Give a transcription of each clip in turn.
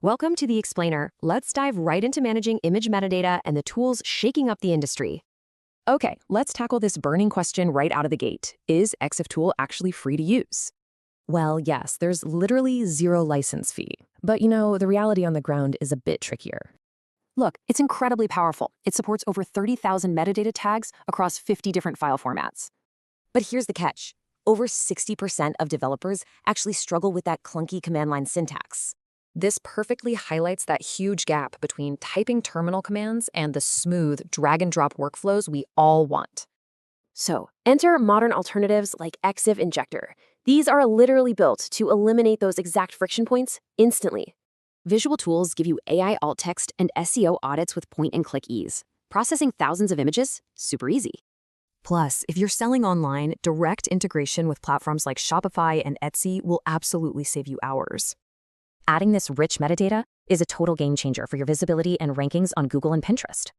Welcome to The Explainer. Let's dive right into managing image metadata and the tools shaking up the industry. Okay, let's tackle this burning question right out of the gate. Is ExifTool actually free to use? Well, yes, there's literally zero license fee. But the reality on the ground is a bit trickier. Look, it's incredibly powerful. It supports over 30,000 metadata tags across 50 different file formats. But here's the catch. Over 60% of developers actually struggle with that clunky command line syntax. This perfectly highlights that huge gap between typing terminal commands and the smooth drag-and-drop workflows we all want. So, enter modern alternatives like Exif Injector. These are literally built to eliminate those exact friction points instantly. Visual tools give you AI alt text and SEO audits with point-and-click ease. Processing thousands of images? Super easy. Plus, if you're selling online, direct integration with platforms like Shopify and Etsy will absolutely save you hours. Adding this rich metadata is a total game changer for your visibility and rankings on Google and Pinterest.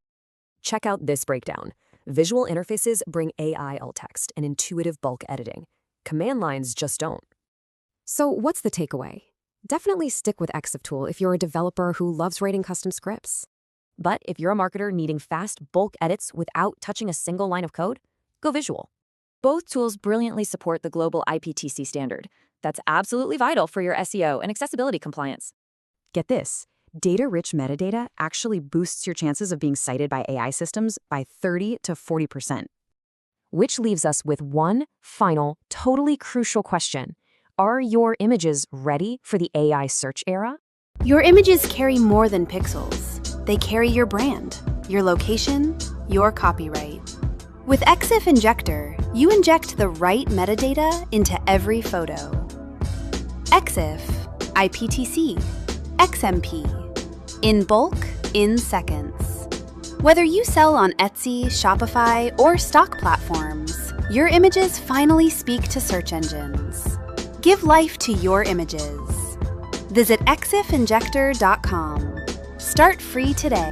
Check out this breakdown. Visual interfaces bring AI alt text and intuitive bulk editing. Command lines just don't. So what's the takeaway? Definitely stick with ExifTool if you're a developer who loves writing custom scripts. But if you're a marketer needing fast bulk edits without touching a single line of code, go visual. Both tools brilliantly support the global IPTC standard. That's absolutely vital for your SEO and accessibility compliance. Get this, data-rich metadata actually boosts your chances of being cited by AI systems by 30 to 40%. Which leaves us with one final, totally crucial question. Are your images ready for the AI search era? Your images carry more than pixels. They carry your brand, your location, your copyright. With Exif Injector, you inject the right metadata into every photo. Exif, IPTC XMP. In bulk, in seconds. Whether you sell on Etsy, Shopify, or stock platforms, your images finally speak to search engines. Give life to your images. Visit exifinjector.com. Start free today.